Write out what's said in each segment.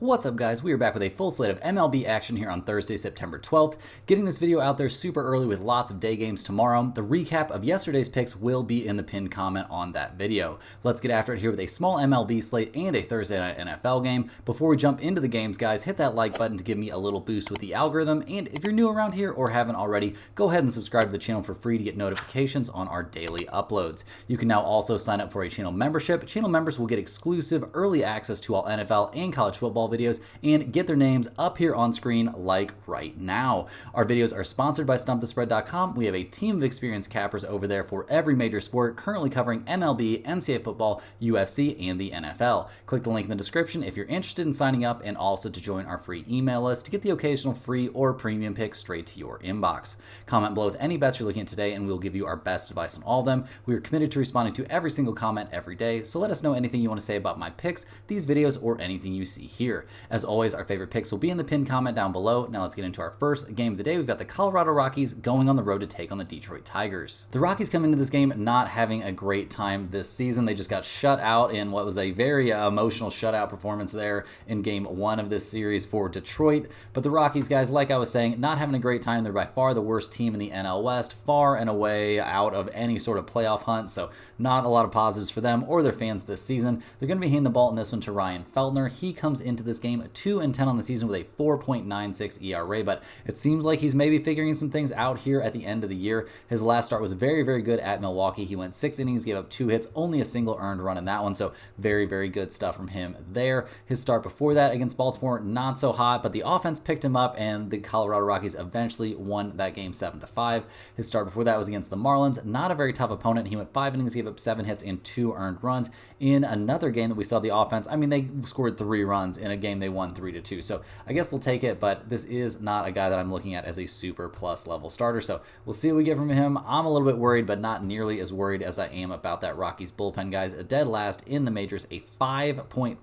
What's up, guys? We are back with a full slate of MLB action here on Thursday, September 12th. Getting this video out there super early with lots of day games tomorrow. The recap of yesterday's picks will be in the pinned comment on that video. Let's get after it here with a small MLB slate and a Thursday night NFL game. Before we jump into the games, guys, hit that like button to give me a little boost with the algorithm. And if you're new around here or haven't already, go ahead and subscribe to the channel for free to get notifications on our daily uploads. You can now also sign up for a channel membership. Channel members will get exclusive early access to all NFL and college football videos and get their names up here on screen like right now. Our videos are sponsored by StumpTheSpread.com. We have a team of experienced cappers over there for every major sport, currently covering MLB, NCAA football, UFC, and the NFL. Click the link in the description if you're interested in signing up and also to join our free email list to get the occasional free or premium pick straight to your inbox. Comment below with any bets you're looking at today and we'll give you our best advice on all of them. We are committed to responding to every single comment every day, so let us know anything you want to say about my picks, these videos, or anything you see here. As always, our favorite picks will be in the pinned comment down below. Now let's get into our first game of the day. We've got the Colorado Rockies going on the road to take on the Detroit Tigers. The Rockies come into this game not having a great time this season. They just got shut out in what was a very emotional shutout performance there in game one of this series for Detroit. But the Rockies, guys, like I was saying, not having a great time. They're by far the worst team in the NL West, far and away out of any sort of playoff hunt. So not a lot of positives for them or their fans this season. They're going to be handing the ball in this one to Ryan Feltner. He comes into this game 2-10 on the season with a 4.96 ERA, but it seems like he's maybe figuring some things out here at the end of the year. His last start was very, very good at Milwaukee. He went 6 innings, gave up 2 hits, only a single earned run in that one, so very, very good stuff from him there. His start before that against Baltimore, not so hot, but the offense picked him up, and the Colorado Rockies eventually won that game 7-5. His start before that was against the Marlins, not a very tough opponent. He went 5 innings, gave up 7 hits and 2 earned runs. In another game that we saw the offense, I mean, they scored 3 runs in a game they won 3-2. So I guess they'll take it, but this is not a guy that I'm looking at as a super plus level starter. So we'll see what we get from him. I'm a little bit worried, but not nearly as worried as I am about that Rockies bullpen, guys. A dead last in the majors, a 5.44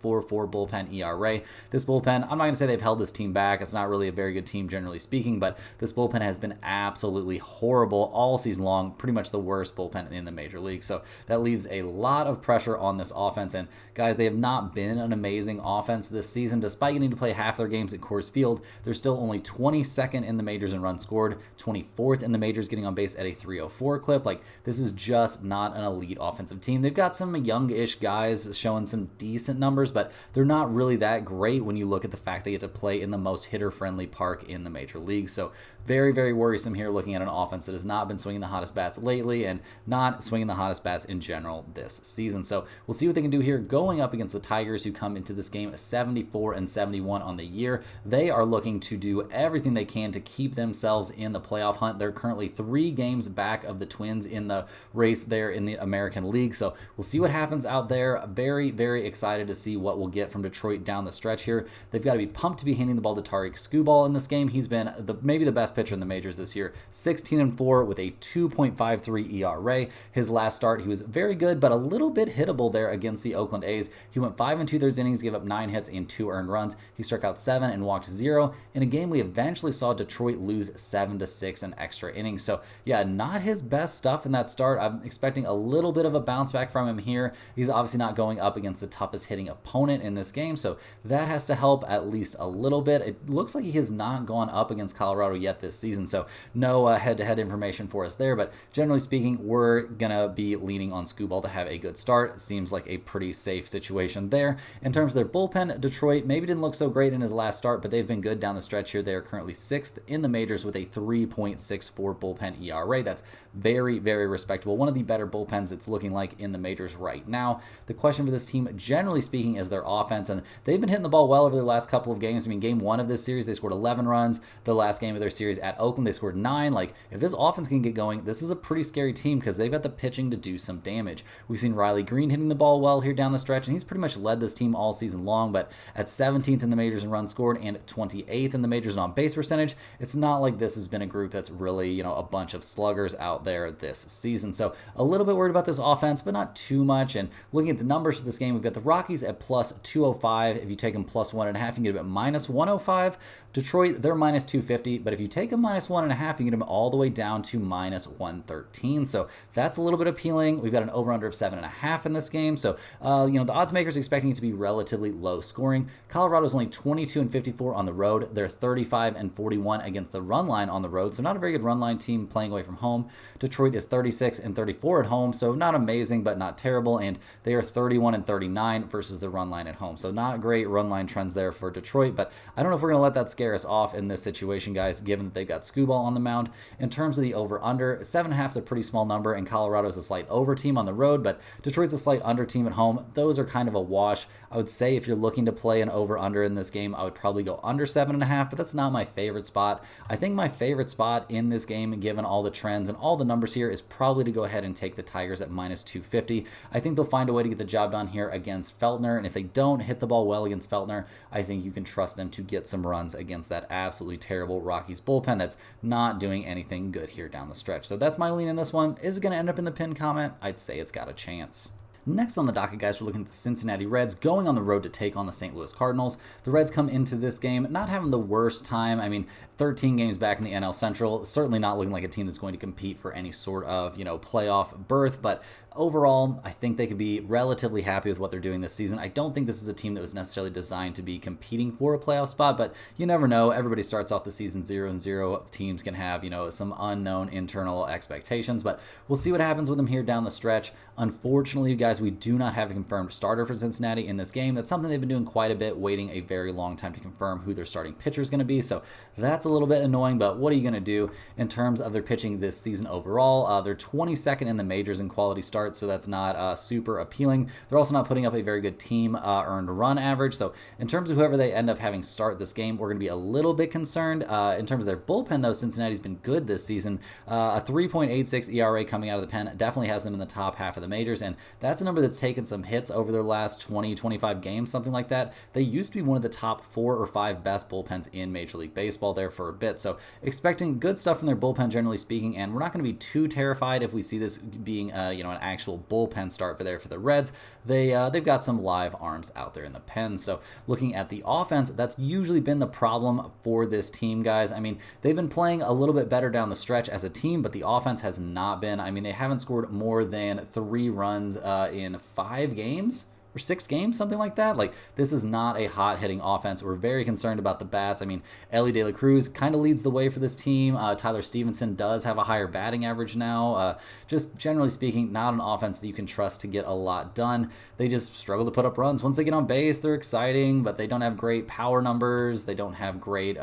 bullpen ERA. This bullpen, I'm not going to say they've held this team back. It's not really a very good team, generally speaking, but this bullpen has been absolutely horrible all season long. Pretty much the worst bullpen in the major league. So that leaves a lot of pressure on this offense. And guys, they have not been an amazing offense this season, despite getting to play half their games at Coors Field. They're still only 22nd in the majors in runs scored, 24th in the majors, getting on base at a 304 clip. Like, this is just not an elite offensive team. They've got some youngish guys showing some decent numbers, but they're not really that great when you look at the fact they get to play in the most hitter-friendly park in the major league. So very, very worrisome here, looking at an offense that has not been swinging the hottest bats lately and not swinging the hottest bats in general this season. So we'll see what they can do here going up against the Tigers, who come into this game 74-71 on the year. They are looking to do everything they can to keep themselves in the playoff hunt. They're currently 3 games back of the Twins in the race there in the American League. So we'll see what happens out there. Very, very excited to see what we'll get from Detroit down the stretch here. They've got to be pumped to be handing the ball to Tariq Skubal in this game. He's been maybe the best pitcher in the majors this year. 16-4 with a 2.53 ERA. His last start, he was very good, but a little bit hittable there against the Oakland A's. He went 5 2/3 innings, gave up 9 hits and 2 earned runs. He struck out 7 and walked 0 in a game we eventually saw Detroit lose 7-6 in extra innings. So yeah, not his best stuff in that start. I'm expecting a little bit of a bounce back from him here. He's obviously not going up against the toughest hitting opponent in this game, so that has to help at least a little bit. It looks like he has not gone up against Colorado yet this season, so no head-to-head information for us there, but generally speaking, we're gonna be leaning on Skubal to have a good start. Seems like a pretty safe situation there. In terms of their bullpen, Detroit maybe didn't look so great in his last start, but they've been good down the stretch here. They are currently 6th in the majors with a 3.64 bullpen ERA. That's very, very respectable. One of the better bullpens it's looking like in the majors right now. The question for this team, generally speaking, is their offense, and they've been hitting the ball well over the last couple of games. I mean, game 1 of this series, they scored 11 runs. The last game of their series at Oakland, they scored 9. Like, if this offense can get going, this is a pretty scary team because they've got the pitching to do some damage. We've seen Riley Green hitting the ball well here down the stretch, and he's pretty much led this team all season long, but at 17th in the majors in runs scored and 28th in the majors in on-base percentage, it's not like this has been a group that's really, a bunch of sluggers out there this season. So a little bit worried about this offense, but not too much. And looking at the numbers for this game, we've got the Rockies at plus 205. If you take them plus 1.5, you can get them at minus 105. Detroit, they're minus 250, but if you take them minus 1.5, you can get them all the way down to minus 113. So that's a little bit appealing. We've got an over-under of 7.5 in this game. So, the odds makers expecting it to be relatively low scoring. game. Colorado's only 22-54 on the road. They're 35-41 against the run line on the road, so not a very good run line team playing away from home. Detroit is 36-34 at home, so not amazing, but not terrible, and they are 31-39 versus the run line at home. So not great run line trends there for Detroit, but I don't know if we're going to let that scare us off in this situation, guys, given that they've got Skubal on the mound. In terms of the over-under, 7.5 is a pretty small number, and Colorado's a slight over team on the road, but Detroit's a slight under team at home. Those are kind of a wash. I would say if you're looking to play an over-under in this game, I would probably go under 7.5, but that's not my favorite spot. I think my favorite spot in this game, given all the trends and all the numbers here, is probably to go ahead and take the Tigers at -250. I think they'll find a way to get the job done here against Feltner, and if they don't hit the ball well against Feltner, I think you can trust them to get some runs against that absolutely terrible Rockies bullpen that's not doing anything good here down the stretch. So that's my lean in this one. Is it going to end up in the pinned comment? I'd say it's got a chance. Next on the docket, guys, we're looking at the Cincinnati Reds going on the road to take on the St. Louis Cardinals. The Reds come into this game not having the worst time. I mean, 13 games back in the NL Central, certainly not looking like a team that's going to compete for any sort of, playoff berth, but overall, I think they could be relatively happy with what they're doing this season. I don't think this is a team that was necessarily designed to be competing for a playoff spot, but you never know. Everybody starts off the season 0-0. Teams can have, some unknown internal expectations, but we'll see what happens with them here down the stretch. Unfortunately, you guys, we do not have a confirmed starter for Cincinnati in this game. That's something they've been doing quite a bit, waiting a very long time to confirm who their starting pitcher is going to be, so that's a little bit annoying, but what are you going to do in terms of their pitching this season overall? They're 22nd in the majors in quality starts, so that's not super appealing. They're also not putting up a very good team earned run average, so in terms of whoever they end up having start this game, we're going to be a little bit concerned. In terms of their bullpen, though, Cincinnati's been good this season. A 3.86 ERA coming out of the pen definitely has them in the top half of the majors, and that's a number that's taken some hits over their last 20-25 games, something like that. They used to be one of the top 4 or 5 best bullpens in Major League Baseball there for a bit, so expecting good stuff from their bullpen, generally speaking, and we're not going to be too terrified if we see this being an actual bullpen start for the Reds. They've got some live arms out there in the pen. So looking at the offense, that's usually been the problem for this team, guys. I mean, they've been playing a little bit better down the stretch as a team, but the offense has not been. I mean, they haven't scored more than 3 runs in 5 games. Or 6 games, something like that. Like, this is not a hot-hitting offense. We're very concerned about the bats. I mean, Elly De La Cruz kind of leads the way for this team. Tyler Stevenson does have a higher batting average now. Just generally speaking, not an offense that you can trust to get a lot done. They just struggle to put up runs. Once they get on base, they're exciting, but they don't have great power numbers. They don't have great,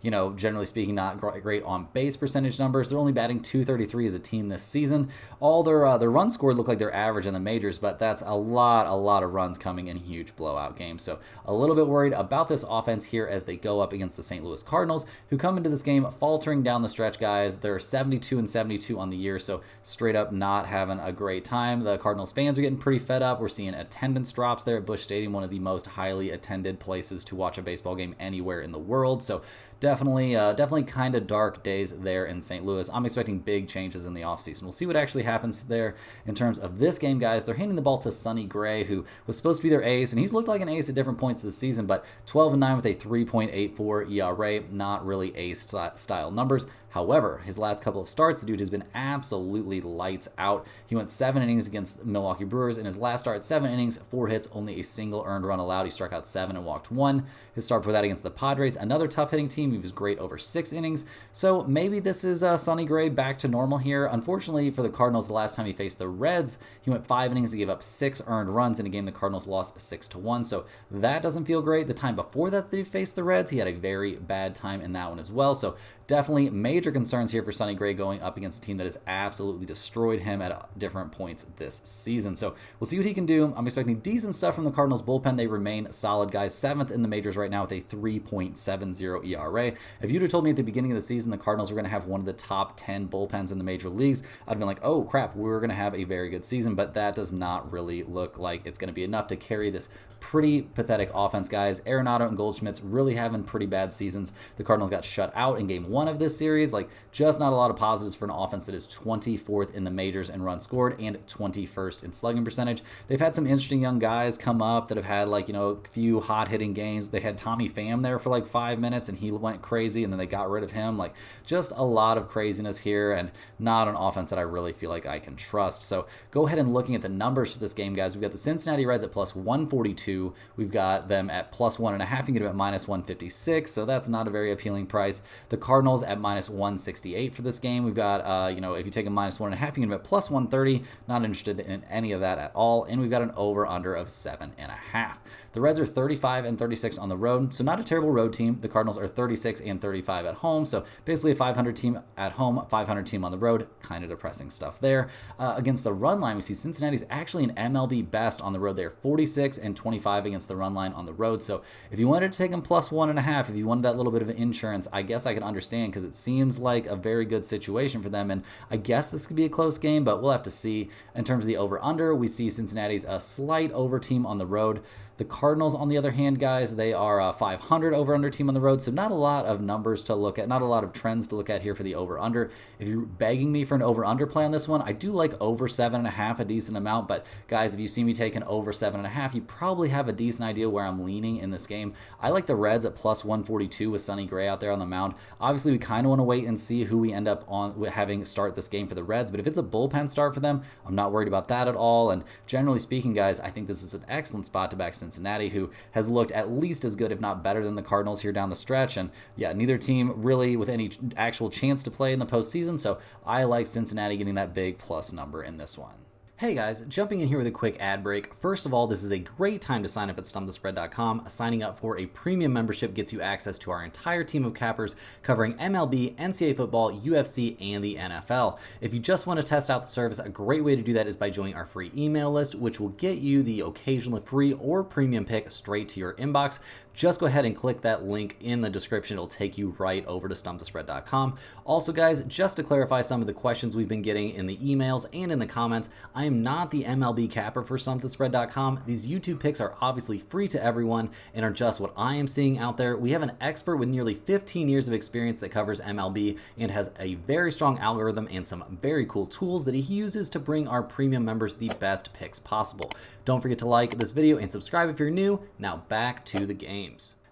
generally speaking, not great on-base percentage numbers. They're only batting .233 as a team this season. All their runs scored look like they're average in the majors, but that's a lot of runs coming in huge blowout games. So a little bit worried about this offense here as they go up against the St. Louis Cardinals, who come into this game faltering down the stretch, guys. They're 72-72 on the year, so straight up not having a great time. The Cardinals fans are getting pretty fed up. We're seeing attendance drops there at Busch Stadium, one of the most highly attended places to watch a baseball game anywhere in the world. So definitely kind of dark days there in St. Louis. I'm expecting big changes in the offseason. We'll see what actually happens there in terms of this game, guys. They're handing the ball to Sonny Gray, who was supposed to be their ace, and he's looked like an ace at different points of the season, but 12-9 with a 3.84 ERA, not really ace-style numbers. However, his last couple of starts, the dude has been absolutely lights out. He went 7 innings against the Milwaukee Brewers. In his last start, 7 innings, 4 hits, only a single earned run allowed. He struck out 7 and walked 1. His start for that against the Padres, another tough hitting team. He was great over 6 innings. So maybe this is Sonny Gray back to normal here. Unfortunately for the Cardinals, the last time he faced the Reds, he went 5 innings. He gave up 6 earned runs in a game the Cardinals lost 6-1. So that doesn't feel great. The time before that they faced the Reds, he had a very bad time in that one as well. So definitely major concerns here for Sonny Gray going up against a team that has absolutely destroyed him at different points this season. So we'll see what he can do. I'm expecting decent stuff from the Cardinals bullpen. They remain solid, guys. 7th in the majors right now with a 3.70 ERA. If you'd have told me at the beginning of the season the Cardinals were going to have one of the top 10 bullpens in the major leagues, I'd been like, oh crap, we're going to have a very good season, but that does not really look like it's going to be enough to carry this pretty pathetic offense, guys. Arenado and Goldschmidt's really having pretty bad seasons. The Cardinals got shut out in game 1 of this series. Like, just not a lot of positives for an offense that is 24th in the majors in runs scored and 21st in slugging percentage. They've had some interesting young guys come up that have had a few hot hitting games. They had Tommy Pham there for 5 minutes and he went crazy, and then they got rid of him. Just a lot of craziness here, and not an offense that I really feel like I can trust. So go ahead and looking at the numbers for this game, guys. We've got the Cincinnati Cincinnati Reds at plus 142. We've got them at plus 1.5. You can get them at minus 156, so that's not a very appealing price. The Cardinals at minus 168 for this game. We've got, if you take a minus 1.5, you can get them at plus 130. Not interested in any of that at all. And we've got an over-under of 7.5. The Reds are 35 and 36 on the road, so not a terrible road team. The Cardinals are 36 and 35 at home, so basically a 500 team at home, 500 team on the road. Kind of depressing stuff there. Against the run line, we see Cincinnati's actually an MLB best on the road. They're 46 and 25 against the run line on the road. So if you wanted to take them plus 1.5, if you wanted that little bit of insurance, I guess I could understand, because it seems like a very good situation for them. And I guess this could be a close game, but we'll have to see. In terms of the over-under, we see Cincinnati's a slight over team on the road. The Cardinals, on the other hand, guys, they are a 500 over-under team on the road, so not a lot of numbers to look at, not a lot of trends to look at here for the over-under. If you're begging me for an over-under play on this one, I do like over 7.5 a decent amount, but guys, if you see me taking over 7.5, you probably have a decent idea where I'm leaning in this game. I like the Reds at plus 142 with Sonny Gray out there on the mound. Obviously, we kind of want to wait and see who we end up on having start this game for the Reds, but if it's a bullpen start for them, I'm not worried about that at all. And generally speaking, guys, I think this is an excellent spot to back Cincinnati, who has looked at least as good, if not better, than the Cardinals here down the stretch. And yeah, neither team really with any actual chance to play in the postseason, so I like Cincinnati getting that big plus number in this one. Hey guys, jumping in here with a quick ad break. First of all, this is a great time to sign up at stumpthespread.com. Signing up for a premium membership gets you access to our entire team of cappers covering MLB, NCAA football, UFC, and the NFL. If you just want to test out the service, a great way to do that is by joining our free email list, which will get you the occasional free or premium pick straight to your inbox. Just go ahead and click that link in the description. It'll take you right over to stumpthespread.com. Also, guys, just to clarify some of the questions we've been getting in the emails and in the comments, I am not the MLB capper for stumpthespread.com. These YouTube picks are obviously free to everyone and are just what I am seeing out there. We have an expert with nearly 15 years of experience that covers MLB and has a very strong algorithm and some very cool tools that he uses to bring our premium members the best picks possible. Don't forget to like this video and subscribe if you're new. Now back to the games.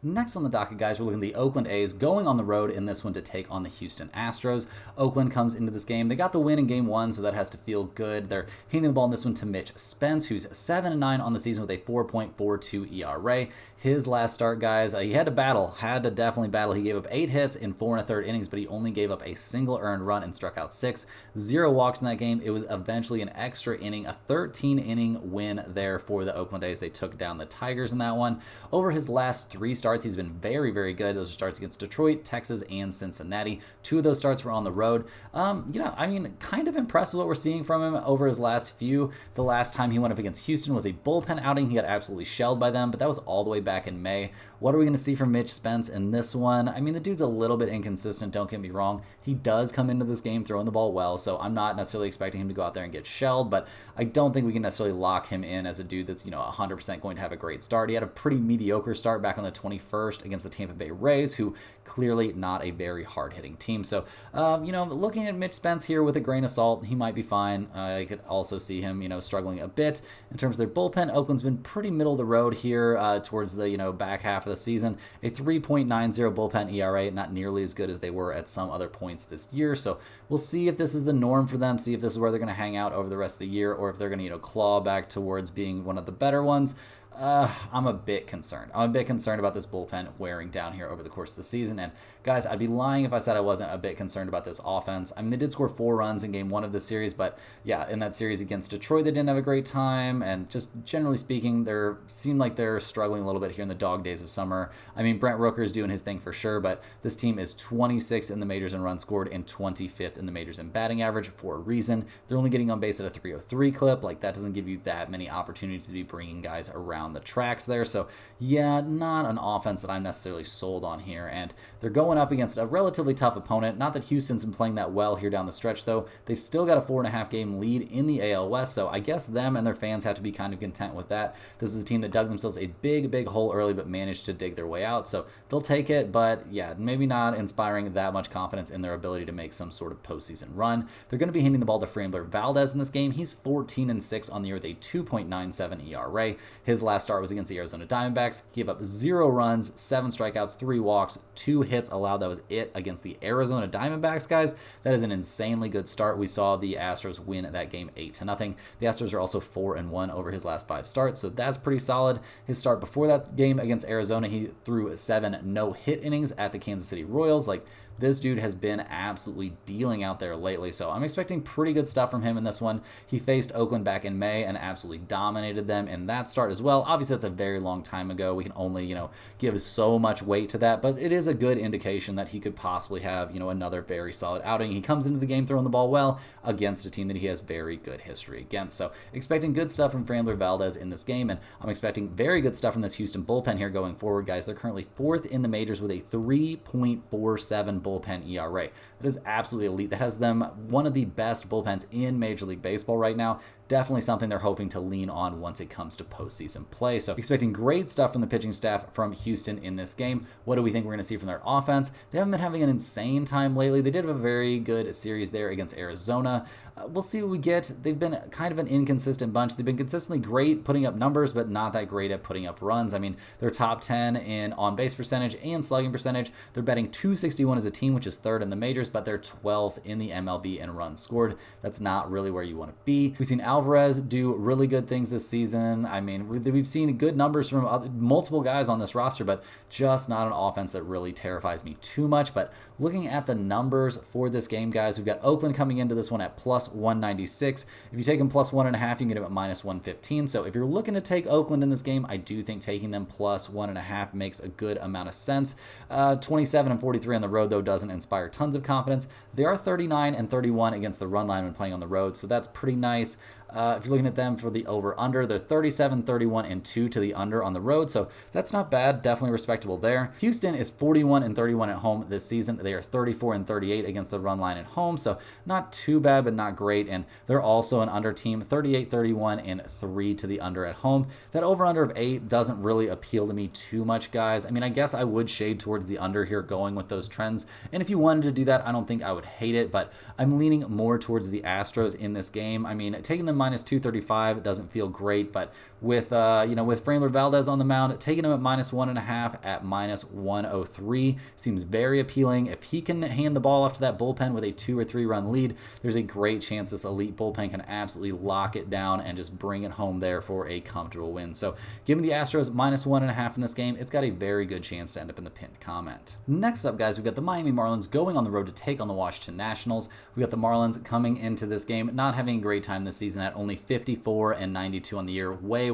Next on the docket, guys, we're looking at the Oakland A's going on the road in this one to take on the Houston Astros. Oakland comes into this game. They got the win in game one, so that has to feel good. They're handing the ball in this one to Mitch Spence, who's 7-9 on the season with a 4.42 ERA. His last start, guys, he had to definitely battle. He gave up 8 hits in 4 1/3 innings, but he only gave up a single earned run and struck out 6. 0 walks in that game. It was eventually an extra inning, a 13-inning win there for the Oakland A's. They took down the Tigers in that one. Over his last 3 starts, he's been very, very good. Those are starts against Detroit, Texas, and Cincinnati. 2 of those starts were on the road. Kind of impressed with what we're seeing from him over his last few. The last time he went up against Houston was a bullpen outing. He got absolutely shelled by them, but that was all the way back in May. What are we going to see from Mitch Spence in this one? I mean, the dude's a little bit inconsistent, don't get me wrong. He does come into this game throwing the ball well, so I'm not necessarily expecting him to go out there and get shelled, but I don't think we can necessarily lock him in as a dude that's, 100% going to have a great start. He had a pretty mediocre start back on the 21st against the Tampa Bay Rays, who clearly not a very hard-hitting team. So, looking at Mitch Spence here with a grain of salt, he might be fine. I could also see him, struggling a bit. In terms of their bullpen, Oakland's been pretty middle of the road here towards the, back half of the season. A 3.90 bullpen ERA, not nearly as good as they were at some other points this year. So we'll see if this is the norm for them, see if this is where they're going to hang out over the rest of the year, or if they're going to, claw back towards being one of the better ones. I'm a bit concerned. I'm a bit concerned about this bullpen wearing down here over the course of the season. And guys, I'd be lying if I said I wasn't a bit concerned about this offense. I mean, they did score 4 runs in game 1 of the series, but yeah, in that series against Detroit, they didn't have a great time. And just generally speaking, they seem like they're struggling a little bit here in the dog days of summer. I mean, Brent Rooker's doing his thing for sure, but this team is 26th in the majors in runs scored and 25th in the majors in batting average for a reason. They're only getting on base at a 303 clip. Like, that doesn't give you that many opportunities to be bringing guys around the tracks there. So yeah, not an offense that I'm necessarily sold on here. And they're going up against a relatively tough opponent. Not that Houston's been playing that well here down the stretch, though. They've still got a 4.5 game lead in the AL West, so I guess them and their fans have to be kind of content with that. This is a team that dug themselves a big hole early, but managed to dig their way out, so they'll take it. But yeah, maybe not inspiring that much confidence in their ability to make some sort of postseason run. They're going to be handing the ball to Framber Valdez in this game. He's 14-6 on the year with a 2.97 ERA. His last start was against the Arizona Diamondbacks. He gave up 0 runs, 7 strikeouts, 3 walks, 2 hits allowed. That was it against the Arizona Diamondbacks, guys. That is an insanely good start. We saw the Astros win that game 8-0. The Astros are also 4-1 over his last 5 starts, so that's pretty solid. His start before that game against Arizona, he threw 7 no-hit innings at the Kansas City Royals. Like, this dude has been absolutely dealing out there lately, so I'm expecting pretty good stuff from him in this one. He faced Oakland back in May and absolutely dominated them in that start as well. Obviously, that's a very long time ago. We can only, give so much weight to that, but it is a good indication that he could possibly have, another very solid outing. He comes into the game throwing the ball well against a team that he has very good history against. So expecting good stuff from Framber Valdez in this game, and I'm expecting very good stuff from this Houston bullpen here going forward, guys. They're currently 4th in the majors with a 3.47 bullpen ERA. That is absolutely elite. That has them one of the best bullpens in Major League Baseball right now. Definitely something they're hoping to lean on once it comes to postseason play. So expecting great stuff from the pitching staff from Houston in this game. What do we think we're going to see from their offense? They haven't been having an insane time lately. They did have a very good series there against Arizona. We'll see what we get. They've been kind of an inconsistent bunch. They've been consistently great putting up numbers, but not that great at putting up runs. I mean, they're top 10 in on-base percentage and slugging percentage. They're batting .261 as a team, which is 3rd in the majors, but they're 12th in the MLB in runs scored. That's not really where you want to be. We've seen Alvarez do really good things this season. I mean, we've seen good numbers from multiple guys on this roster, but just not an offense that really terrifies me too much. But looking at the numbers for this game, guys, we've got Oakland coming into this one at plus 196. If you take them plus 1.5, you can get them at minus 115. So if you're looking to take Oakland in this game, I do think taking them plus 1.5 makes a good amount of sense. 27 and 43 on the road, though, doesn't inspire tons of confidence. They are 39 and 31 against the run line when playing on the road, so that's pretty nice. If you're looking at them for the over-under, they're 37, 31, and 2 to the under on the road, so that's not bad. Definitely respectable there. Houston is 41 and 31 at home this season. They are 34 and 38 against the run line at home, so not too bad, but not great. And they're also an under team, 38, 31, and 3 to the under at home. That over-under of 8 doesn't really appeal to me too much, guys. I mean, I guess I would shade towards the under here going with those trends. And if you wanted to do that, I don't think I would hate it, but I'm leaning more towards the Astros in this game. I mean, taking them minus 235 doesn't feel great, but with with Framber Valdez on the mound, taking him at minus 1.5 at minus 103 seems very appealing. If he can hand the ball off to that bullpen with a 2 or 3 run lead, there's a great chance this elite bullpen can absolutely lock it down and just bring it home there for a comfortable win. So give me the Astros minus 1.5 in this game. It's got a very good chance to end up in the pinned comment. Next up, guys, we've got the Miami Marlins going on the road to take on the Washington Nationals. We got the Marlins coming into this game not having a great time this season at only 54 and 92 on the year, way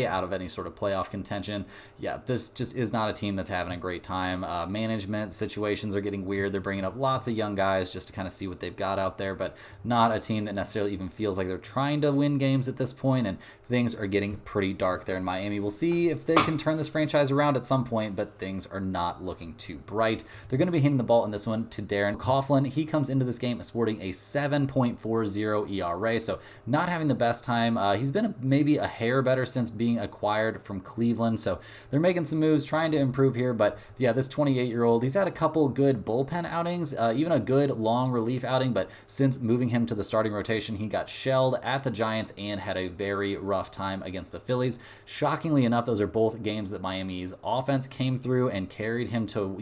out of any sort of playoff contention. Yeah, this just is not a team that's having a great time. Management situations are getting weird. They're bringing up lots of young guys just to kind of see what they've got out there, but not a team that necessarily even feels like they're trying to win games at this point, and things are getting pretty dark there in Miami. We'll see if they can turn this franchise around at some point, but things are not looking too bright. They're going to be hitting the ball in this one to Darren Coughlin. He comes into this game sporting a 7.40 ERA, so not having the best time. He's been maybe a hair better since being acquired from Cleveland, so they're making some moves, trying to improve here, but yeah, this 28-year-old, he's had a couple good bullpen outings, even a good long relief outing, but since moving him to the starting rotation, he got shelled at the Giants and had a very rough time against the Phillies. Shockingly enough, those are both games that Miami's offense came through and carried him to,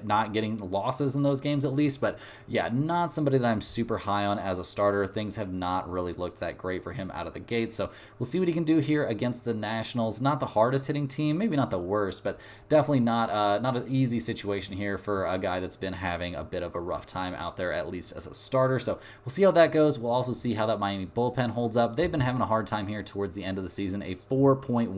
not getting losses in those games at least, but yeah, not somebody that I'm super high on as a starter. Things have not really looked that great for him out of the gate, so we'll see what he can do here against the Nationals. Not the hardest hitting team, maybe not the worst, but definitely not an easy situation here for a guy that's been having a bit of a rough time out there, at least as a starter. So we'll see how that goes. We'll also see how that Miami bullpen holds up. They've been having a hard time here towards the end of the season. A 4.10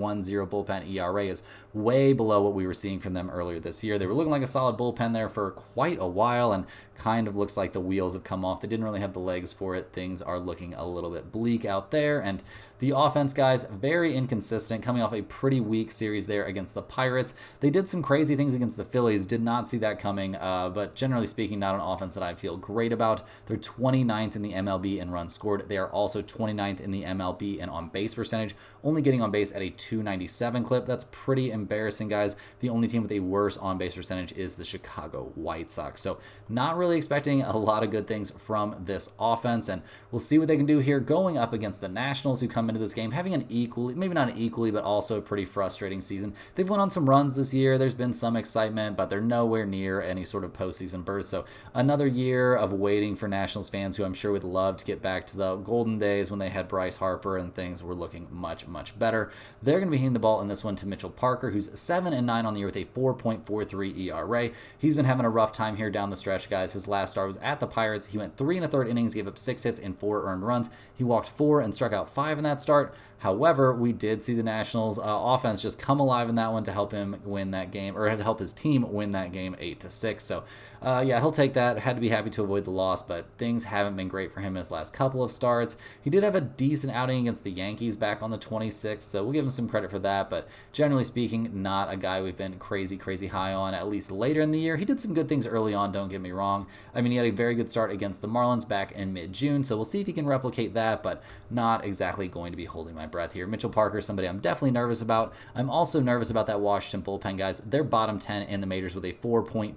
bullpen ERA is way below what we were seeing from them earlier this year. They were looking like a solid bullpen there for quite a while, and kind of looks like the wheels have come off. They didn't really have the legs for it. Things are looking a little bit bleak out there, and the offense, guys, very inconsistent, coming off a pretty weak series there against the Pirates. They did some crazy things against the Phillies, did not see that coming, but generally speaking, not an offense that I feel great about. They're 29th in the MLB in runs scored. They are also 29th in the MLB in on-base percentage, only getting on base at a 297 clip. That's pretty embarrassing, guys. The only team with a worse on-base percentage is the Chicago White Sox. So not really expecting a lot of good things from this offense, and we'll see what they can do here going up against the Nationals, who come into this game having an equally, maybe not an equally, but also a pretty frustrating season. They've went on some runs this year. There's been some excitement, but they're nowhere near any sort of postseason berth. So another year of waiting for Nationals fans who I'm sure would love to get back to the golden days when they had Bryce Harper and things were looking much, much better. They're going to be hitting the ball in this one to Mitchell Parker, who's 7-9 on the year with a 4.43 ERA. He's been having a rough time here down the stretch, guys. His last start was at the Pirates. He went 3 1/3 innings, gave up 6 hits and 4 earned runs. He walked 4 and struck out 5 in that start. However, we did see the Nationals offense just come alive in that one to help him win that game, or to help his team win that game 8-6. So, yeah, he'll take that. Had to be happy to avoid the loss, but things haven't been great for him in his last couple of starts. He did have a decent outing against the Yankees back on the 26th, so we'll give him some credit for that. But generally speaking, not a guy we've been crazy high on, at least later in the year. He did some good things early on, don't get me wrong. I mean, he had a very good start against the Marlins back in mid-June, so we'll see if he can replicate that, but not exactly going to be holding my breath here. Mitchell Parker is somebody I'm definitely nervous about. I'm also nervous about that Washington bullpen, guys. They're bottom 10 in the majors with a 4.20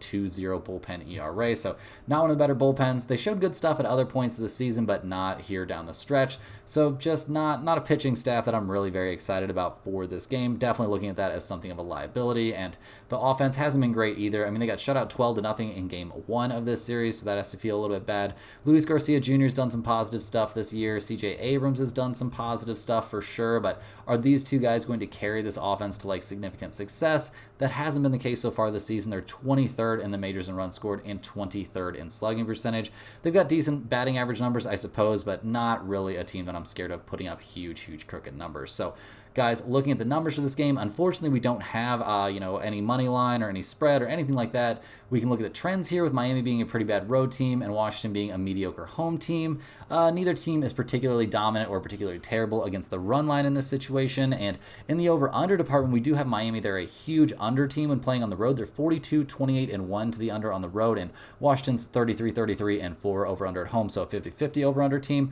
bullpen ERA, so not one of the better bullpens. They showed good stuff at other points of the season, but not here down the stretch. So just not a pitching staff that I'm really very excited about for this game. Definitely looking at that as something of a liability, and the offense hasn't been great either. I mean, they got shut out 12-0 in game 1 of this series, so that has to feel a little bit bad. Luis Garcia Jr. has done some positive stuff this year. CJ Abrams has done some positive stuff for sure, but are these two guys going to carry this offense to like significant success? That hasn't been the case so far this season. They're 23rd in the majors in runs scored and 23rd in slugging percentage. They've got decent batting average numbers, I suppose, but not really a team that I'm scared of putting up huge crooked numbers. So, guys, looking at the numbers for this game, unfortunately, we don't have any money line or any spread or anything like that. We can look at the trends here with Miami being a pretty bad road team and Washington being a mediocre home team. Neither team is particularly dominant or particularly terrible against the run line in this situation. And in the over-under department, we do have Miami. They're a huge under team when playing on the road. They're 42-28-1 to the under on the road, and Washington's 33-33-4 over-under at home, so a 50-50 over-under team.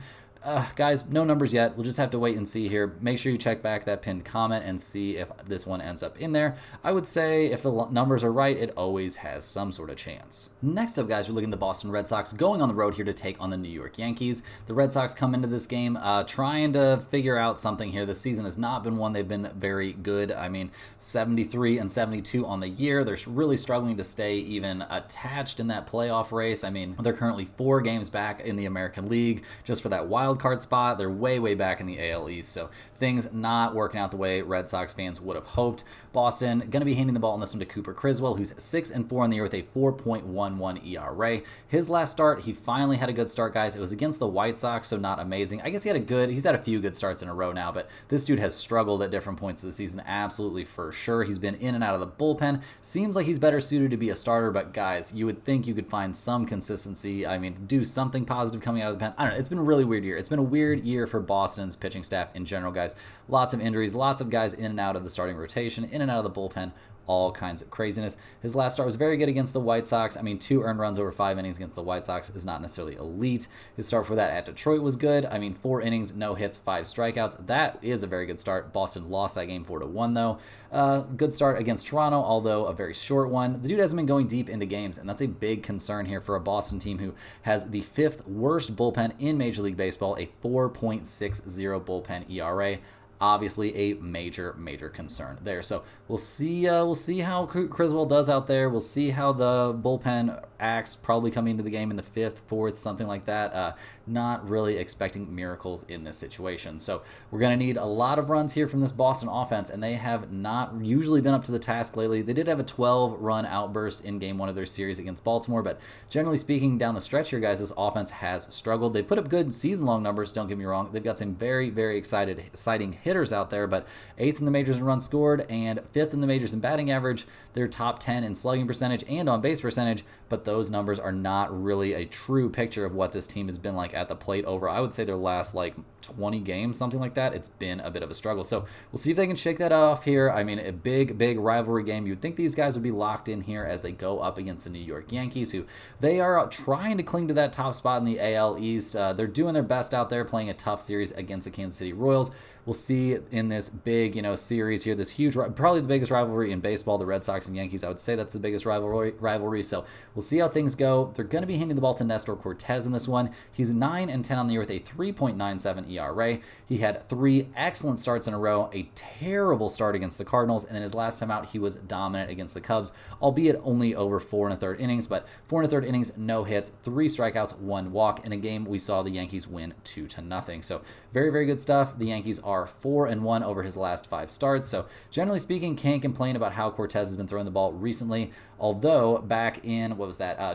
Guys, no numbers yet. We'll just have to wait and see here. Make sure you check back that pinned comment and see if this one ends up in there. I would say if the numbers are right, it always has some sort of chance. Next up, guys, we're looking at the Boston Red Sox going on the road here to take on the New York Yankees. The Red Sox come into this game trying to figure out something here. This season has not been one they've been very good. I mean, 73-72 on the year. They're really struggling to stay even attached in that playoff race. I mean, they're currently 4 games back in the American League just for that wild card spot. They're way back in the AL East, so things not working out the way Red Sox fans would have hoped. Boston going to be handing the ball in this one to Cooper Criswell, who's 6-4 on the year with a 4.11 ERA. His last start, he finally had a good start, guys. It was against the White Sox, so not amazing. I guess he's had a few good starts in a row now, but this dude has struggled at different points of the season, absolutely for sure. He's been in and out of the bullpen. Seems like he's better suited to be a starter, but guys, you would think you could find some consistency. I mean, do something positive coming out of the pen. I don't know. It's been a really weird year. It's been a weird year for Boston's pitching staff in general, guys. Lots of injuries, lots of guys in and out of the starting rotation, in and out of the bullpen, all kinds of craziness. His last start was very good against the White Sox. I mean, 2 earned runs over 5 innings against the White Sox is not necessarily elite. His start for that at Detroit was good. I mean, 4 innings, no hits, 5 strikeouts. That is a very good start. Boston lost that game 4-1, though. Good start against Toronto, although a very short one. The dude hasn't been going deep into games, and that's a big concern here for a Boston team who has the 5th worst bullpen in Major League Baseball, a 4.60 bullpen ERA. Obviously a major concern there. So we'll see how Criswell does out there. We'll see how the bullpen acts, probably coming into the game in the 5th, 4th, something like that. Not really expecting miracles in this situation. So we're going to need a lot of runs here from this Boston offense, and they have not usually been up to the task lately. They did have a 12-run outburst in game 1 of their series against Baltimore, but generally speaking, down the stretch here, guys, this offense has struggled. They put up good season-long numbers, don't get me wrong. They've got some very exciting hitters out there, but 8th in the majors in runs scored and 5th in the majors in batting average. They're top 10 in slugging percentage and on base percentage, but those numbers are not really a true picture of what this team has been like at the plate over, I would say, their last 20 games, something like that. It's been a bit of a struggle. So we'll see if they can shake that off here. I mean, a big rivalry game. You'd think these guys would be locked in here as they go up against the New York Yankees, who they are trying to cling to that top spot in the AL East. They're doing their best out there, playing a tough series against the Kansas City Royals. We'll see in this big, series here, this huge, probably the biggest rivalry in baseball, the Red Sox and Yankees. I would say that's the biggest rivalry. So we'll see how things go. They're going to be handing the ball to Nestor Cortez in this one. He's 9-10 on the year with a 3.97 ERA. He had 3 excellent starts in a row, a terrible start against the Cardinals, and then his last time out, he was dominant against the Cubs, albeit only over 4 1/3 innings, but 4 1/3 innings, no hits, 3 strikeouts, 1 walk. In a game, we saw the Yankees win 2-0. So very, very good stuff. The Yankees are 4-1 over his last 5 starts. So generally speaking, can't complain about how Cortez has been throwing the ball recently. Although back in,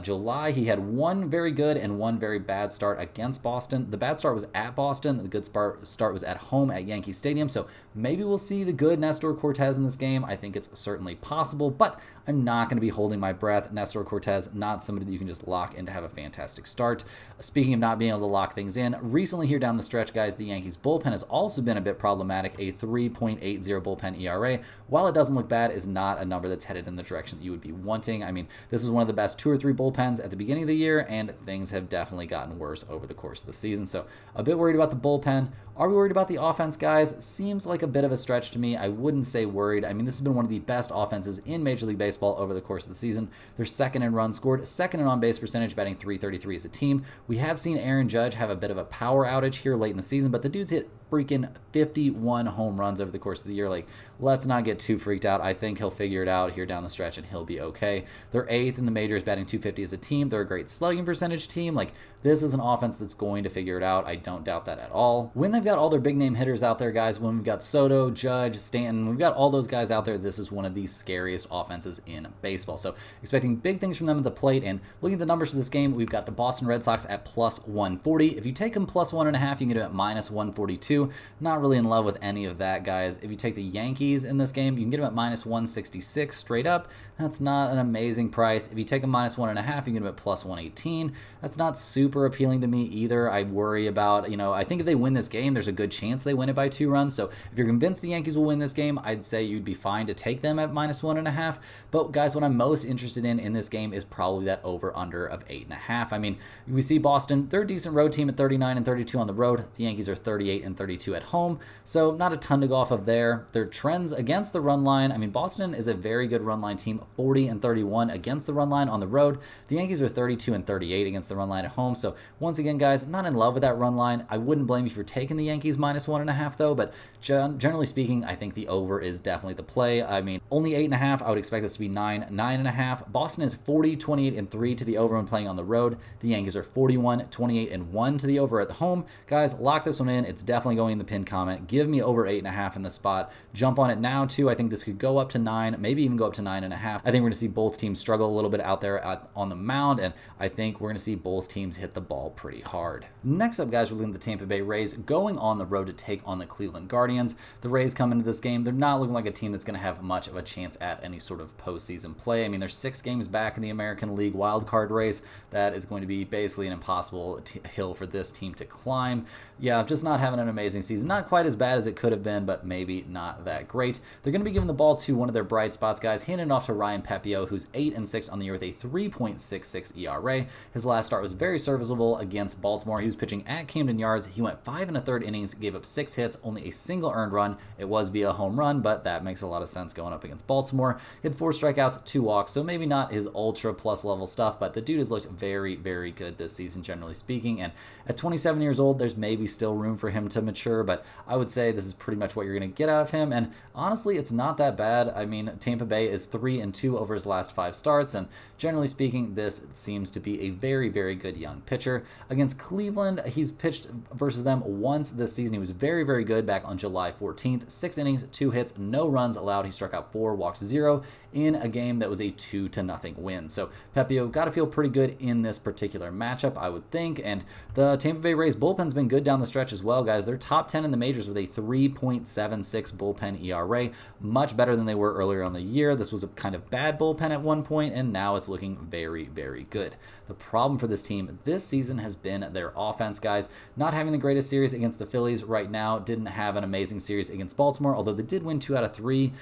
July, he had 1 very good and 1 very bad start against Boston. The bad start was at Boston. The good start was at home at Yankee Stadium. So maybe we'll see the good Nestor Cortez in this game. I think it's certainly possible, but I'm not going to be holding my breath. Nestor Cortez, not somebody that you can just lock in to have a fantastic start. Speaking of not being able to lock things in, recently here down the stretch, guys, the Yankees bullpen has also been a bit problematic. A 3.80 bullpen ERA, while it doesn't look bad, is not a number that's headed in the direction that you would be wanting. I mean, this is one of the best 2 or 3 bullpens at the beginning of the year, and things have definitely gotten worse over the course of the season. So a bit worried about the bullpen. Are we worried about the offense, guys? Seems like a bit of a stretch to me. I wouldn't say worried. I mean, this has been one of the best offenses in Major League Baseball over the course of the season. They're second in runs scored, second in on-base percentage, batting .333 as a team. We have seen Aaron Judge have a bit of a power outage here late in the season, but the dude's hit freaking 51 home runs over the course of the year. Like, let's not get too freaked out. I think he'll figure it out here down the stretch and he'll be okay. They're 8th in the majors, batting .250 as a team. They're a great slugging percentage team. Like, this is an offense that's going to figure it out. I don't doubt that at all. When they've got all their big name hitters out there, guys, when we've got Soto, Judge, Stanton, we've got all those guys out there, this is one of the scariest offenses in baseball. So expecting big things from them at the plate. And looking at the numbers for this game, we've got the Boston Red Sox at +140. If you take them +1.5, you can get them at -142. Not really in love with any of that, guys. If you take the Yankees in this game, you can get them at -166 straight up. That's not an amazing price. If you take them -1.5, you can get them at +118. That's not super appealing to me either. I worry about, I think if they win this game, there's a good chance they win it by 2 runs. So if you're convinced the Yankees will win this game, I'd say you'd be fine to take them at -1.5. But guys, what I'm most interested in this game is probably that over-under of 8.5. I mean, we see Boston, they're a decent road team at 39-32 on the road. The Yankees are 38-32 at home. So not a ton to go off of there. Their trends against the run line, I mean, Boston is a very good run line team, 40-31 against the run line on the road. The Yankees are 32-38 against the run line at home. So once again, guys, I'm not in love with that run line. I wouldn't blame you for taking the Yankees -1.5 though, but generally speaking, I think the over is definitely the play. I mean, only 8.5. I would expect this to be 9.5. Boston is 40-28-3 to the over when playing on the road. The Yankees are 41-28-1 to the over at the home. Guys, lock this one in. It's definitely going in the pinned comment. Give me over 8.5 in the spot. Jump on it now too. I think this could go up to 9, maybe even go up to 9.5. I think we're going to see both teams struggle a little bit out there on the mound, and I think we're going to see both teams hit the ball pretty hard. Next up, guys, we're looking at the Tampa Bay Rays going on the road to take on the Cleveland Guardians. The Rays come into this game. They're not looking like a team that's going to have much of a chance at any sort of postseason play. I mean, they're 6 games back in the American League wildcard race. That is going to be basically an impossible hill for this team to climb. Yeah, just not having an amazing season. Not quite as bad as it could have been, but maybe not that great. They're going to be giving the ball to one of their bright spots, guys, handing it off to Ryan Pepiot, who's 8-6 on the year with a 3.66 ERA. His last start was very serviceable against Baltimore. He was pitching at Camden Yards. He went 5 1/3 innings, gave up 6 hits, only a single earned run. It was via home run, but that makes a lot of sense going up against Baltimore. He had 4 strikeouts, 2 walks, so maybe not his ultra plus level stuff, but the dude has looked very, very good this season, generally speaking. And at 27 years old, there's maybe still room for him to mature, but I would say this is pretty much what you're going to get out of him. And honestly, it's not that bad. I mean, Tampa Bay is 3-2 over his last 5 starts, and generally speaking, this seems to be a very, very good young pitcher. Against Cleveland, he's pitched versus them once this season. He was very, very good back on July 14th. 6 innings, 2 hits, no runs allowed. He struck out 4, walked 0 in a game that was a 2-0 win. So Pepiot got to feel pretty good in this particular matchup, I would think. And the Tampa Bay Rays bullpen's been good down the stretch as well, guys. They're top 10 in the majors with a 3.76 bullpen ERA, much better than they were earlier on the year. This was a kind of bad bullpen at one point, and now it's looking very, very good. The problem for this team this season has been their offense, guys. Not having the greatest series against the Phillies right now, didn't have an amazing series against Baltimore, although they did win 2 out of 3.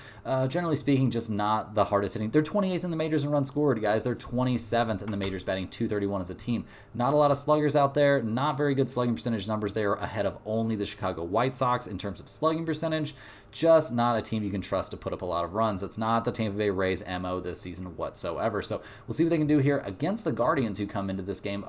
Generally speaking, just not the hardest hitting. They're 28th in the majors in runs scored, guys. They're 27th in the majors, batting .231 as a team. Not a lot of sluggers out there. Not very good slugging percentage numbers. They are ahead of only the Chicago White Sox in terms of slugging percentage. just not a team you can trust to put up a lot of runs. It's not the Tampa Bay Rays MO this season whatsoever. So we'll see what they can do here against the Guardians, who come into this game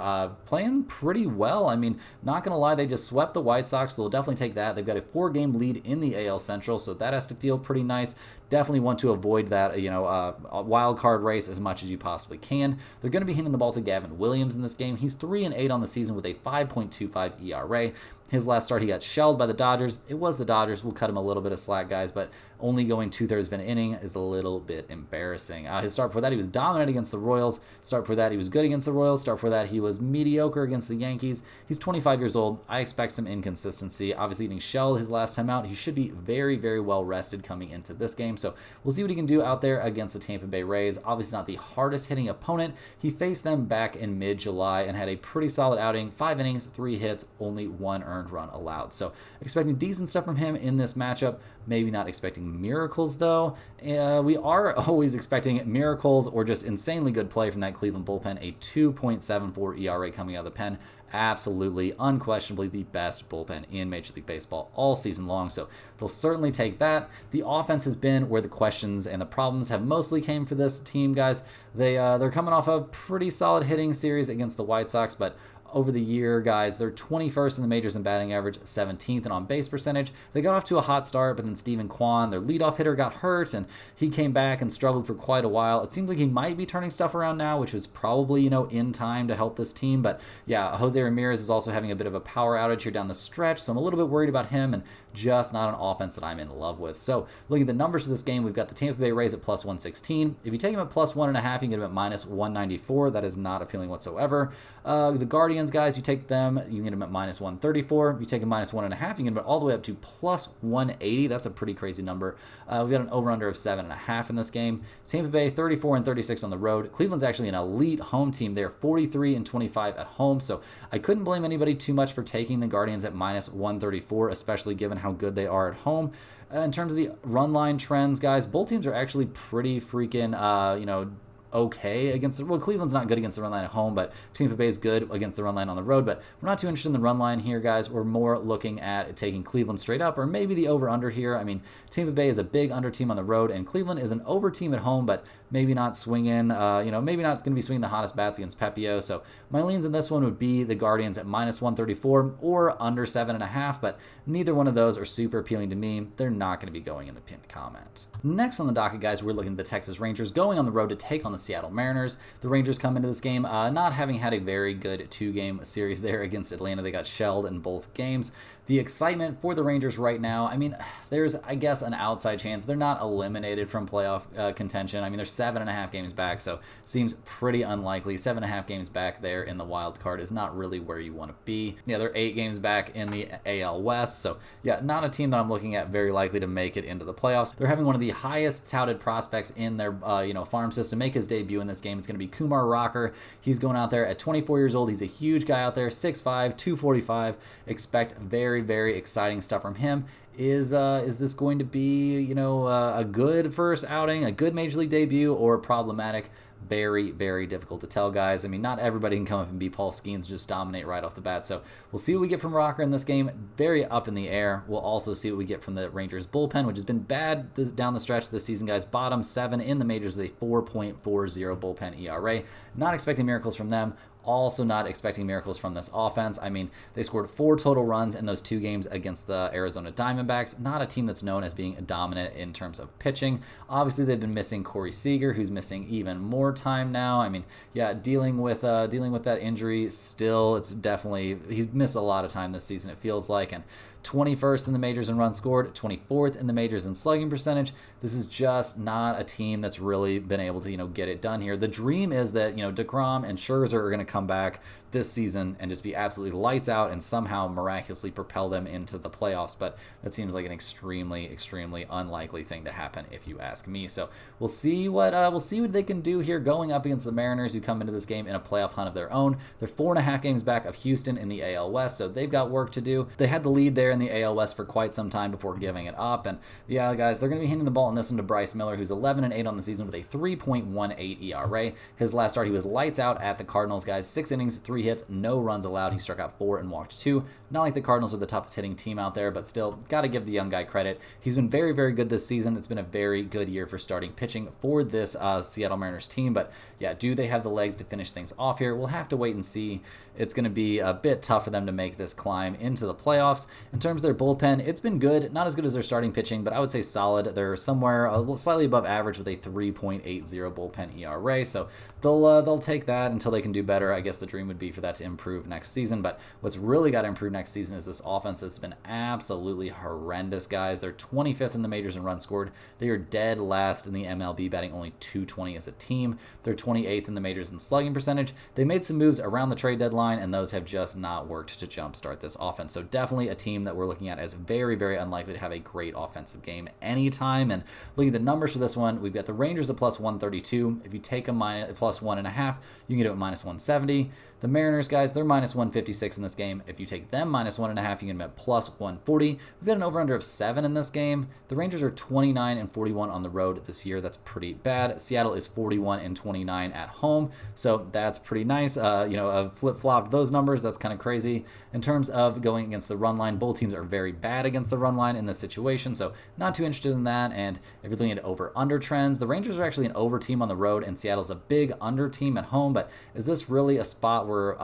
playing pretty well. I mean, not going to lie, they just swept the White Sox. So they'll definitely take that. They've got a 4-game lead in the AL Central, so that has to feel pretty nice. Definitely want to avoid that, a wild card race as much as you possibly can. They're going to be handing the ball to Gavin Williams in this game. He's 3-8 on the season with a 5.25 ERA. His last start, he got shelled by the Dodgers. It was the Dodgers. We'll cut him a little bit of slack, guys, but only going 2/3 of an inning is a little bit embarrassing. His start before that, he was dominant against the Royals. Start before that, he was good against the Royals. Start before that, he was mediocre against the Yankees. He's 25 years old. I expect some inconsistency. Obviously, getting shelled his last time out. He should be very, very well rested coming into this game. So we'll see what he can do out there against the Tampa Bay Rays. Obviously, not the hardest hitting opponent. He faced them back in mid-July and had a pretty solid outing. 5 innings, 3 hits, only 1 earned run allowed. So expecting decent stuff from him in this matchup. Maybe not expecting miracles, though. We are always expecting miracles or just insanely good play from that Cleveland bullpen. A 2.74 ERA coming out of the pen. Absolutely, unquestionably the best bullpen in Major League Baseball all season long, so they'll certainly take that. The offense has been where the questions and the problems have mostly came for this team, guys. They're coming off a pretty solid hitting series against the White Sox, but over the year, guys, they're 21st in the majors in batting average, 17th in on-base percentage. They got off to a hot start, but then Steven Kwan, their leadoff hitter, got hurt, and he came back and struggled for quite a while. It seems like he might be turning stuff around now, which was probably, in time to help this team. But yeah, Jose Ramirez is also having a bit of a power outage here down the stretch, so I'm a little bit worried about him and just not an offense that I'm in love with. So looking at the numbers for this game, we've got the Tampa Bay Rays at plus 116. If you take them at plus 1.5, you can get them at minus 194. That is not appealing whatsoever. The Guardians, guys, you take them, you can get them at minus 134. You take them minus 1.5, you can get them all the way up to plus 180. That's a pretty crazy number. We've got an over-under of 7.5 in this game. Tampa Bay 34-36 on the road. Cleveland's actually an elite home team. They're 43-25 at home, so I couldn't blame anybody too much for taking the Guardians at minus 134, especially given how good they are at home. In terms of the run line trends, guys, both teams are actually pretty freaking, okay against Cleveland's not good against the run line at home, but Tampa Bay is good against the run line on the road. But we're not too interested in the run line here, guys. We're more looking at taking Cleveland straight up, or maybe the over-under here. I mean, Tampa Bay is a big under team on the road, and Cleveland is an over team at home, but maybe not swinging, maybe not going to be swinging the hottest bats against Pepio. So my leans in this one would be the Guardians at minus 134 or under 7.5, but neither one of those are super appealing to me. They're not going to be going in the pinned comment. Next on the docket, guys, we're looking at the Texas Rangers going on the road to take on the Seattle Mariners. The Rangers come into this game not having had a very good 2-game series there against Atlanta. They got shelled in both games. The excitement for the Rangers right now, I mean, there's, I guess, an outside chance. They're not eliminated from playoff contention. I mean, they're 7.5 games back, so seems pretty unlikely. 7.5 games back there in the wild card is not really where you want to be. Yeah, they're 8 games back in the AL West, so yeah, not a team that I'm looking at very likely to make it into the playoffs. They're having one of the highest touted prospects in their farm system make his debut in this game. It's going to be Kumar Rocker. He's going out there at 24 years old. He's a huge guy out there, 6'5", 245. Expect very, very exciting stuff from him. Is this going to be, a good first outing, a good Major League debut, or problematic? Very, very difficult to tell, guys. I mean, not everybody can come up and be Paul Skeens and just dominate right off the bat. So we'll see what we get from Rocker in this game. Very up in the air. We'll also see what we get from the Rangers bullpen, which has been bad down the stretch this season, guys. Bottom 7 in the majors with a 4.40 bullpen ERA. Not expecting miracles from them. Also not expecting miracles from this offense. I mean, they scored 4 total runs in those 2 games against the Arizona Diamondbacks. Not a team that's known as being dominant in terms of pitching. Obviously, they've been missing Corey Seager, who's missing even more time now. I mean, yeah, dealing with that injury still. It's definitely, he's missed a lot of time this season, it feels like, and 21st in the majors in runs scored, 24th in the majors in slugging percentage. This is just not a team that's really been able to, get it done here. The dream is that, DeGrom and Scherzer are going to come back this season and just be absolutely lights out and somehow miraculously propel them into the playoffs. But that seems like an extremely, extremely unlikely thing to happen, if you ask me. So we'll see what they can do here going up against the Mariners, who come into this game in a playoff hunt of their own. They're 4.5 games back of Houston in the AL West, so they've got work to do. They had the lead there there in the AL West for quite some time before giving it up. And yeah, guys, they're going to be hitting the ball in this one to Bryce Miller, who's 11-8 on the season with a 3.18 ERA. His last start, he was lights out at the Cardinals, guys. 6 innings, 3 hits, no runs allowed. He struck out 4 and walked 2. Not like the Cardinals are the toughest hitting team out there, but still, got to give the young guy credit. He's been very, very good this season. It's been a very good year for starting pitching for this Seattle Mariners team. But yeah, do they have the legs to finish things off here? We'll have to wait and see. It's going to be a bit tough for them to make this climb into the playoffs. In terms of their bullpen, it's been good. Not as good as their starting pitching, but I would say solid. They're somewhere slightly above average with a 3.80 bullpen ERA. So they'll take that until they can do better. I guess the dream would be for that to improve next season. But what's really got to improve next season is this offense that's been absolutely horrendous, guys. They're 25th in the majors in runs scored. They are dead last in the MLB, batting only .220 as a team. They're 28th in the majors in slugging percentage. They made some moves around the trade deadline, and those have just not worked to jumpstart this offense. So definitely a team that we're looking at as very, very unlikely to have a great offensive game anytime. And looking at the numbers for this one, we've got the Rangers at plus 132. If you take a plus 1.5, you can get it at minus 170. The Mariners, guys, they're minus 156 in this game. If you take them minus 1.5, you can get them at plus 140. We've got an over-under of 7 in this game. The Rangers are 29-41 on the road this year. That's pretty bad. Seattle is 41-29 at home, so that's pretty nice. A flip-flop those numbers. That's kind of crazy. In terms of going against the run line, both teams are very bad against the run line in this situation, so not too interested in that. And if you're looking at over-under trends, the Rangers are actually an over team on the road, and Seattle's a big under team at home. But is this really a spot we're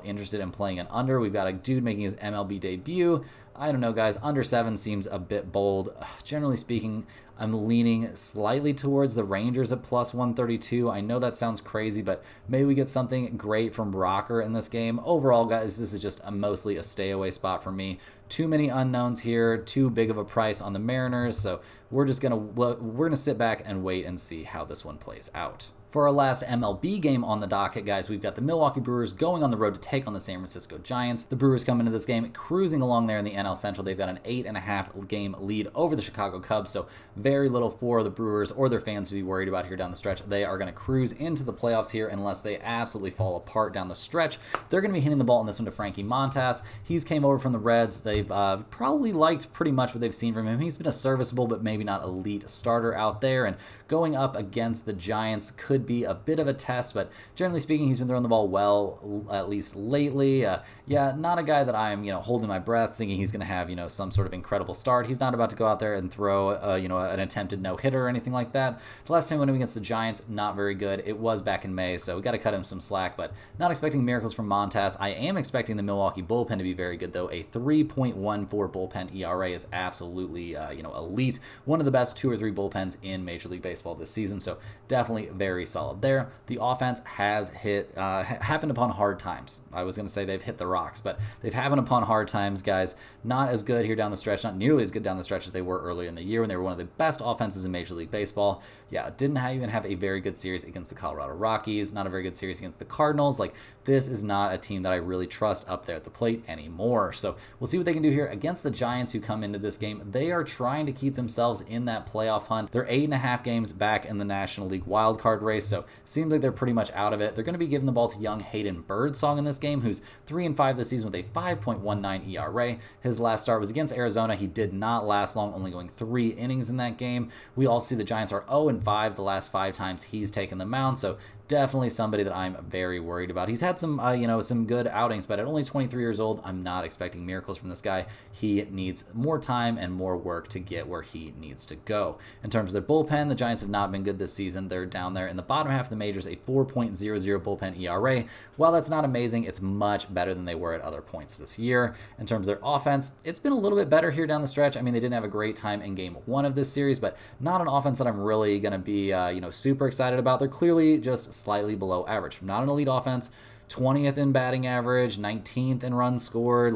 interested in playing an under? We've got a dude making his MLB debut. I don't know, guys. Under 7 seems a bit bold. Generally speaking, I'm leaning slightly towards the Rangers at plus 132. I know that sounds crazy, but maybe we get something great from Rocker in this game. Overall, guys, this is just mostly a stay away spot for me. Too many unknowns here, too big of a price on the Mariners, so we're gonna sit back and wait and see how this one plays out. For our last MLB game on the docket, guys, we've got the Milwaukee Brewers going on the road to take on the San Francisco Giants. The Brewers come into this game cruising along there in the NL Central. They've got an 8.5 game lead over the Chicago Cubs, so very little for the Brewers or their fans to be worried about here down the stretch. They are going to cruise into the playoffs here unless they absolutely fall apart down the stretch. They're going to be hitting the ball in this one to Frankie Montas. He's came over from the Reds. They've probably liked pretty much what they've seen from him. He's been a serviceable but maybe not elite starter out there, and going up against the Giants could be a bit of a test, but generally speaking, he's been throwing the ball well, at least lately. Not a guy that I'm, holding my breath thinking he's going to have, some sort of incredible start. He's not about to go out there and throw, an attempted no-hitter or anything like that. The last time we went against the Giants, not very good. It was back in May, so we got to cut him some slack, but not expecting miracles from Montas. I am expecting the Milwaukee bullpen to be very good, though. A 3.14 bullpen ERA is absolutely, elite. One of the best 2 or 3 bullpens in Major League Baseball this season, so definitely very solid there. The offense has happened upon hard times. I was going to say they've hit the rocks, but they've happened upon hard times, guys. Not as good here down the stretch, not nearly as good down the stretch as they were earlier in the year when they were one of the best offenses in Major League Baseball. Yeah, didn't even have a very good series against the Colorado Rockies, not a very good series against the Cardinals. This is not a team that I really trust up there at the plate anymore. So we'll see what they can do here against the Giants, who come into this game. They are trying to keep themselves in that playoff hunt. They're 8.5 games back in the National League wildcard race, so seems like they're pretty much out of it. They're going to be giving the ball to young Hayden Birdsong in this game, who's 3-5 this season with a 5.19 ERA. His last start was against Arizona. He did not last long, only going 3 innings in that game. We all see the Giants are 0-5 the last 5 times he's taken the mound, so definitely somebody that I'm very worried about. He's had some, some good outings, but at only 23 years old, I'm not expecting miracles from this guy. He needs more time and more work to get where he needs to go. In terms of their bullpen, the Giants have not been good this season. They're down there in the bottom half of the majors, a 4.00 bullpen ERA. While that's not amazing, it's much better than they were at other points this year. In terms of their offense, it's been a little bit better here down the stretch. I mean, they didn't have a great time in game 1 of this series, but not an offense that I'm really going to be, super excited about. They're clearly just slightly below average. Not an elite offense. 20th in batting average, 19th in runs scored,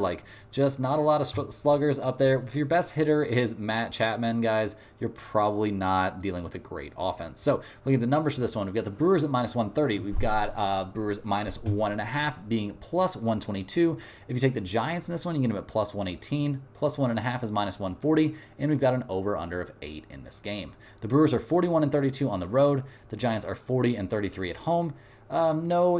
just not a lot of sluggers up there. If your best hitter is Matt Chapman, guys, you're probably not dealing with a great offense. So look at the numbers for this one. We've got the Brewers at minus 130. We've got Brewers minus 1.5 being plus 122. If you take the Giants in this one, you get them at plus 118. Plus 1.5 is minus 140. And we've got an over-under of 8 in this game. The Brewers are 41-32 on the road. The Giants are 40-33 at home. No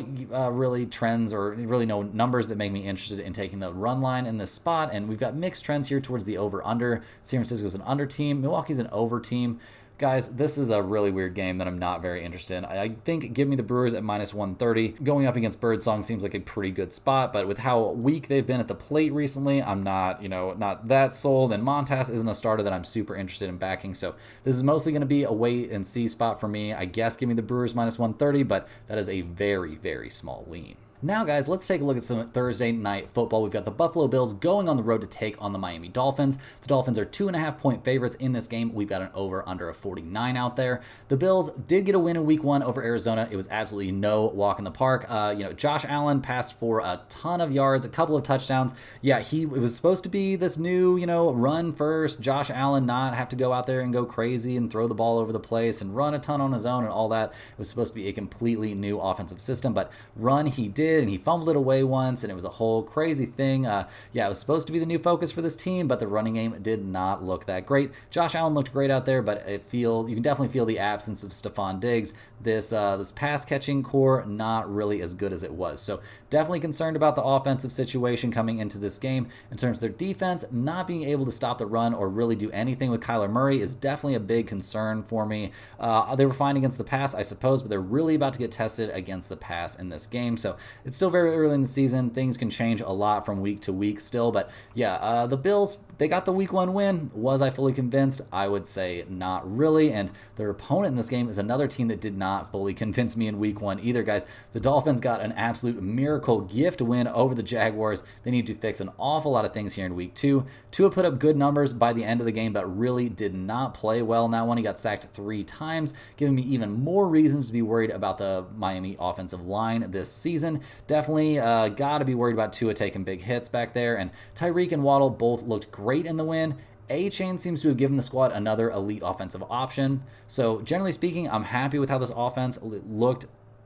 really trends or really no numbers that make me interested in taking the run line in this spot. And we've got mixed trends here towards the over-under. San Francisco's an under team. Milwaukee's an over team. Guys, this is a really weird game that I'm not very interested in. I think give me the Brewers at minus 130. Going up against Birdsong seems like a pretty good spot, but with how weak they've been at the plate recently, I'm not, not that sold. And Montas isn't a starter that I'm super interested in backing. So this is mostly going to be a wait and see spot for me. I guess give me the Brewers minus 130, but that is a very, very small lean. Now, guys, let's take a look at some Thursday night football. We've got the Buffalo Bills going on the road to take on the Miami Dolphins. The Dolphins are 2.5-point favorites in this game. We've got an over-under of 49 out there. The Bills did get a win in Week 1 over Arizona. It was absolutely no walk in the park. Josh Allen passed for a ton of yards, a couple of touchdowns. Yeah, it was supposed to be this new, run first. Josh Allen not have to go out there and go crazy and throw the ball over the place and run a ton on his own and all that. It was supposed to be a completely new offensive system, but run he did. And he fumbled it away once, and it was a whole crazy thing. It was supposed to be the new focus for this team, but the running game did not look that great. Josh Allen looked great out there, but you can definitely feel the absence of Stephon Diggs. This pass catching core not really as good as it was. So definitely concerned about the offensive situation coming into this game. In terms of their defense, not being able to stop the run or really do anything with Kyler Murray is definitely a big concern for me. They were fine against the pass, I suppose, but they're really about to get tested against the pass in this game. So it's still very early in the season. Things can change a lot from week to week still. But yeah, the Bills, they got the Week 1 win. Was I fully convinced? I would say not really. And their opponent in this game is another team that did not fully convince me in Week 1 either, guys. The Dolphins got an absolute miracle gift win over the Jaguars. They need to fix an awful lot of things here in Week 2. Tua put up good numbers by the end of the game, but really did not play well in that one. He got sacked 3 times, giving me even more reasons to be worried about the Miami offensive line this season. Definitely got to be worried about Tua taking big hits back there. And Tyreek and Waddle both looked great in the win. A-Chain seems to have given the squad another elite offensive option. So generally speaking, I'm happy with how this offense looked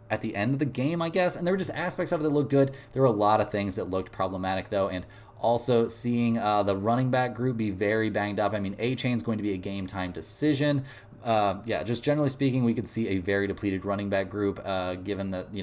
at the end of the game, I guess. And there were just aspects of it that looked good. There were a lot of things that looked problematic, though. And also seeing the running back group be very banged up. I mean, A-Chain's going to be a game time decision. Just generally speaking, we could see a very depleted running back group, given that,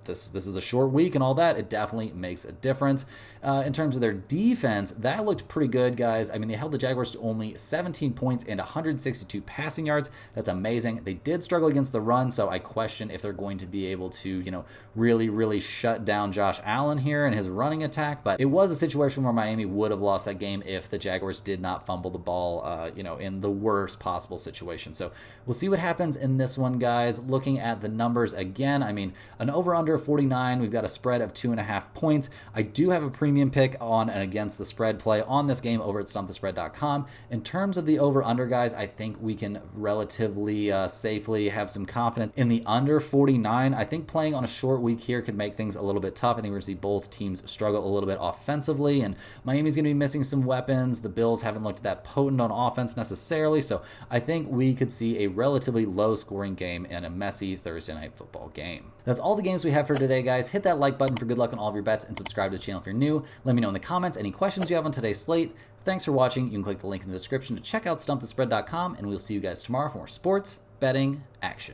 this is a short week and all that. It definitely makes a difference. In terms of their defense, that looked pretty good, guys. I mean, they held the Jaguars to only 17 points and 162 passing yards. That's amazing. They did struggle against the run, so I question if they're going to be able to, really, really shut down Josh Allen here and his running attack. But it was a situation where Miami would have lost that game if the Jaguars did not fumble the ball, in the worst possible situation. So we'll see what happens in this one, guys. Looking at the numbers again, I mean, an over-under of 49. We've got a spread of 2.5 points. I do have a premium pick on and against the spread play on this game over at stumpthespread.com. In terms of the over-under, guys, I think we can relatively safely have some confidence in the under 49. I think playing on a short week here could make things a little bit tough. I think we're going to see both teams struggle a little bit offensively, and Miami's going to be missing some weapons. The Bills haven't looked that potent on offense necessarily, so I think we could see a relatively low-scoring game and a messy Thursday night football game. That's all the games we have for today, guys. Hit that like button for good luck on all of your bets and subscribe to the channel if you're new. Let me know in the comments any questions you have on today's slate. Thanks for watching. You can click the link in the description to check out stumpthespread.com, and we'll see you guys tomorrow for more sports betting action.